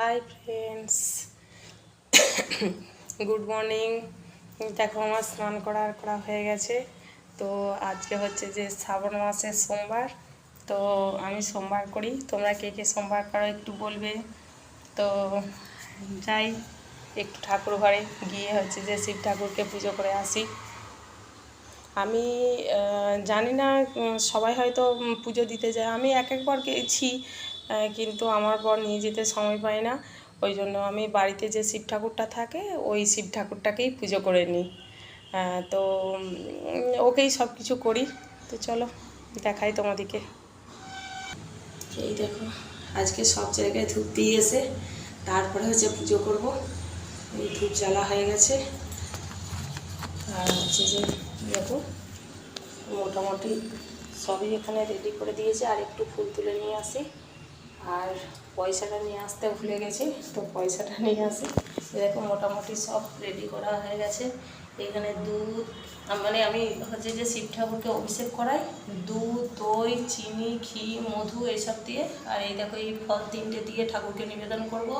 Hi friends, good morning. দেখো আমার স্নান করা হয়ে গেছে। তো আজকে হচ্ছে যে শ্রাবণ মাসের সোমবার। তো আমি সোমবার করি, তোমরা কে কে সোমবার করো একটু বলবে। তো যাই একটু ঠাকুর ঘরে গিয়ে হচ্ছে যে শিব ঠাকুরকে পুজো করে আসি। আমি জানি না, সবাই হয়তো পুজো দিতে যায়, আমি একবার গেছি, কিন্তু আমার বর নিয়ে যেতে সময় পায় না। ওই জন্য আমি বাড়িতে যে শিব ঠাকুরটা থাকে ওই শিব ঠাকুরটাকেই পুজো করে নিই। তো ওকেই সব কিছু করি। তো চলো দেখাই তোমাদেরকে। এই দেখো, আজকে সব জায়গায় ধূপ দিয়ে এসে তারপরে হচ্ছে পুজো করব। এই ধূপ জ্বালা হয়ে গেছে। আর হচ্ছে যে দেখো মোটামুটি সবই এখানে রেডি করে দিয়েছে। আর একটু ফুল তুলে নিয়ে আসি, আর পয়সাটা নিয়ে আসতে ভুলে গেছি, তো পয়সাটা নিয়ে আসি। দেখো মোটামুটি সব রেডি করা হয়ে গেছে। এখানে দুধ, মানে আমি হচ্ছে যে শিব ঠাকুরকে অভিষেক করাই দুধ, দই, চিনি, ঘি, মধু এইসব দিয়ে। আর এই দেখো এই ফল তিনটে দিয়ে ঠাকুরকে নিবেদন করব।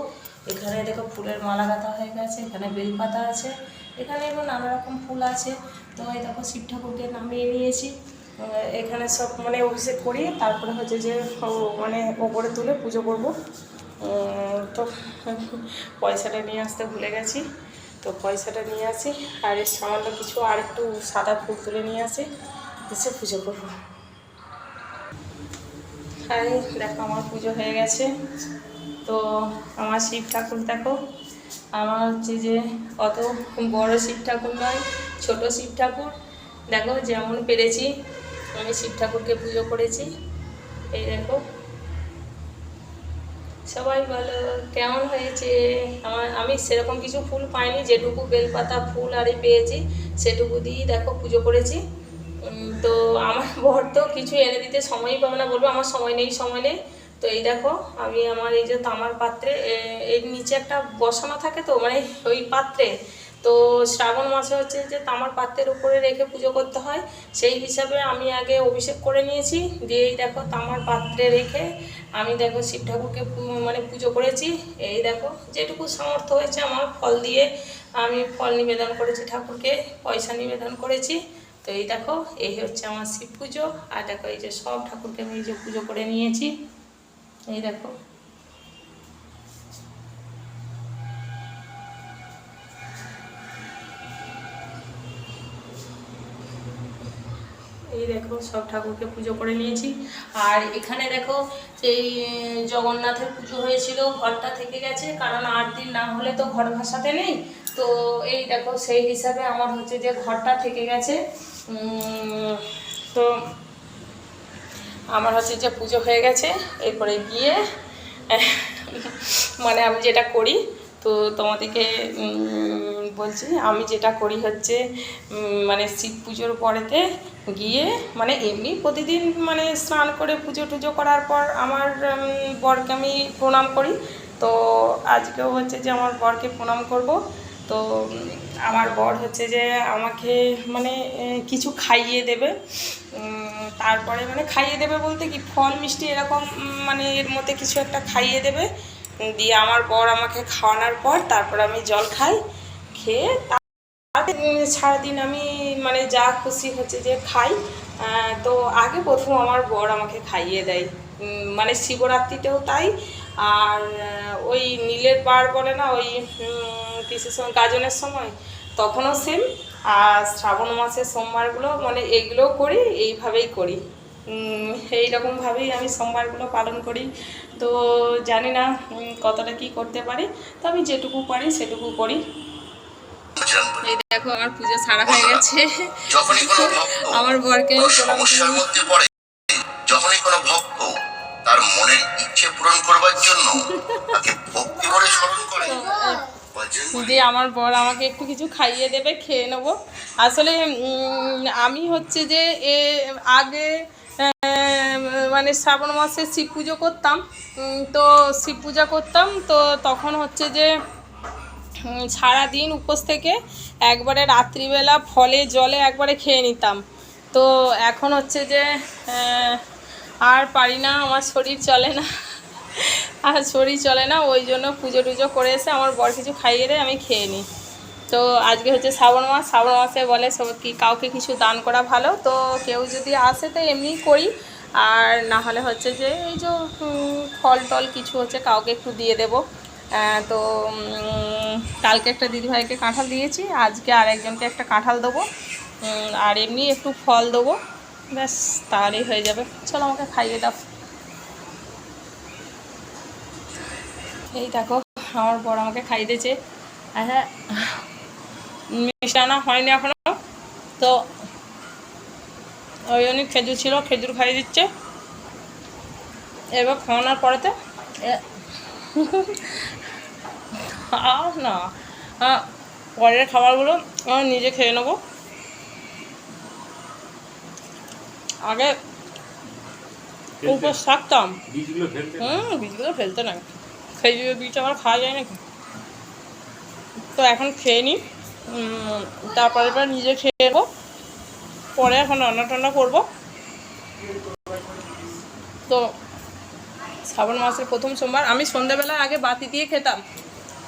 এখানে দেখো ফুলের মালা গাঁথা হয়ে গেছে, এখানে বেলপাতা আছে, এখানে এবং নানা রকম ফুল আছে। তো এই দেখো শিব ঠাকুরকে নামিয়ে নিয়েছি। এখানে সব মানে অভিষেক করি, তারপরে হচ্ছে যে মানে ওপরে তুলে পুজো করব। তো পয়সাটা নিয়ে আসতে ভুলে গেছি, তো পয়সাটা নিয়ে আসি। আর এর সামান্য কিছু আর একটু সাদা ফুল তুলে নিয়ে আসি, এসে পুজো করব। আর দেখো আমার পুজো হয়ে গেছে। তো আমার শিব ঠাকুর দেখো, আমার হচ্ছে যে অত বড় শিব ঠাকুর নয়, ছোট শিব ঠাকুর। দেখো যেমন পেরেছি আমি শিব ঠাকুরকে পুজো করেছি। এই দেখো, সবাই বলো কেমন হয়েছে। আমি সেরকম কিছু ফুল পাইনি, যেটুকু বেলপাতা ফুল আরই পেয়েছি সেটুকু দিয়েই দেখো পুজো করেছি। তো আমার বর তো কিছু এনে দিতে সময়ই পাবে না, বলবো আমার সময় নেই সময় নেই। তো এই দেখো আমি আমার এই যে তামার পাত্রে, এর নিচে একটা বসানো থাকে, তো মানে ওই পাত্রে, তো শ্রাবণ মাসে হচ্ছে যে তামার পাত্রের উপরে রেখে পুজো করতে হয়, সেই হিসাবে আমি আগে অভিষেক করে নিয়েছি। দিয়েই দেখো তামার পাত্রে রেখে আমি দেখো শিব ঠাকুরকে মানে পুজো করেছি। এই দেখো যেটুকু সামর্থ্য হয়েছে আমার ফল দিয়ে আমি ফল নিবেদন করেছি ঠাকুরকে, পয়সা নিবেদন করেছি। তো এই দেখো এই হচ্ছে আমার শিব পুজো। আর দেখো এই যে সব ঠাকুরকে আমি এই যে পুজো করে নিয়েছি। এই দেখো এই দেখো সব ঠাকুরকে পুজো করে নিয়েছি। আর এখানে দেখো সেই জগন্নাথের পুজো হয়েছিল, ঘরটা থেকে গেছে, কারণ 8 দিন না হলে তো ঘর ভাসাতে নেই। তো এই দেখো সেই হিসাবে আমার হচ্ছে যে ঘরটা থেকে গেছে। তো আমার হচ্ছে যে পুজো হয়ে গেছে। এরপরে গিয়ে মানে আমি যেটা করি, তো তোমাদেরকে বলছি, আমি যেটা করি হচ্ছে মানে শিব পুজোর পরেতে গিয়ে মানে এমনি প্রতিদিন মানে স্নান করে পুজো টুজো করার পর আমার বরকে আমি প্রণাম করি। তো আজকেও হচ্ছে যে আমার বরকে প্রণাম করব। তো আমার বর হচ্ছে যে আমাকে মানে কিছু খাইয়ে দেবে। তারপরে মানে খাইয়ে দেবে বলতে কি, ফল মিষ্টি এরকম মানে এর মধ্যে কিছু একটা খাইয়ে দেবে। দিয়ে আমার বর আমাকে খাওয়ানোর পর তারপর আমি জল খাই। খেয়ে সারাদিন আমি মানে যা খুশি হচ্ছে যে খাই। তো আগে প্রথম আমার বর আমাকে খাইয়ে দেয়, মানে শিবরাত্রিতেও তাই। আর ওই নীলের বার বলে না, ওই কিসের সময়, গাজনের সময়, তখনও সেম। আর শ্রাবণ মাসের সোমবারগুলো মানে এইগুলোও করি, এইভাবেই করি। এইরকমভাবেই আমি সোমবারগুলো পালন করি। তো জানি না কতটা কি করতে পারি, তো আমি যেটুকু পারি সেটুকু করি। এই দেখো আমার পুজো সারা হয়ে গেছে। যখনই কোনো ভক্ত আমার বরকে সমস্যার মধ্যে পড়ে, যখনই কোনো ভক্ত তার মনের ইচ্ছে পূরণ করবার জন্য তাকে ভক্তি ভরে স্মরণ করে, দিয়ে আমার বর আমাকে একটু কিছু খাইয়ে দেবে, খেয়ে নেবো। আসলে আমি হচ্ছে যে আগে মানে শ্রাবণ মাসে শিব পুজো করতাম। তো শিব পূজা করতাম, তো তখন হচ্ছে যে সারাদিন উপোস থেকে একবারে রাত্রিবেলা ফলে জলে একবারে খেয়ে নিতাম। তো এখন হচ্ছে যে আর পারি না, আমার শরীর চলে না। আর শরীর চলে না, ওই জন্য পুজো টুজো করে এসে আমার বর কিছু খাইয়ে দেয়, আমি খেয়ে নিই। তো আজকে হচ্ছে শ্রাবণ মাস, শ্রাবণ মাসে বলে সব কি কাউকে কিছু দান করা ভালো, তো কেউ যদি আসে তো এমনি করি, আর না হলে হচ্ছে যে এই যে ফল টল কিছু হচ্ছে কাউকে একটু দিয়ে দেবো। তো কালকে একটা দিদিভাইকে কাঁঠাল দিয়েছি, আজকে আরেকজনকে একটা কাঁঠাল দেবো, আর এমনি একটু ফল দেবো, ব্যাস তাহলেই হয়ে যাবে। চলো আমাকে খাইয়ে দাও। এই দেখো আমার বর আমাকে খাইয়ে দিয়েছে। হ্যাঁ, মিষ্টি আনা হয়নি এখনো, তো ওই জন্য খেজুর ছিল, খেজুর খাইয়ে দিচ্ছে। এবার খাওয়ানোর পরেতে না, পরের খাবারগুলো নিজে খেয়ে নেবো। আগে উপোস থাকতাম, বীজগুলো ফেলতে নাই, খেজুরের বীজ আবার খাওয়া যায় নাকি, তো এখন খেয়ে নিই, তারপরে নিজে খেয়ে নেবো, পরে এখন রান্না টান্না করবো। তো শ্রাবণ মাসের প্রথম সোমবার আমি সন্ধ্যাবেলা আগে বাতি দিয়ে খেতাম,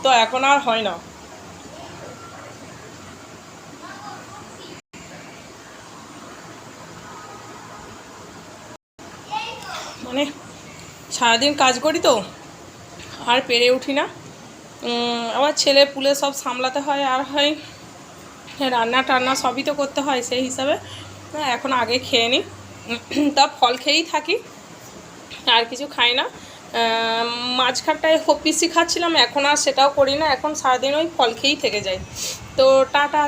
তো এখন আর হয় না। মানে সারাদিন কাজ করি তো আর পেরে উঠি না, আবার ছেলে পুলে সব সামলাতে হয়, আর হয় রান্না টান্না সবই তো করতে হয়, সেই হিসাবে এখন আগে খেয়ে নিই। তা ফল খেয়েই থাকি, আর কিছু খাই না। মাঝখানটায় হপিসি খাচ্ছিলাম, এখন আর সেটাও করি না, এখন সারাদিন ওই ফল খেয়েই থেকে যাই। তো টাটা।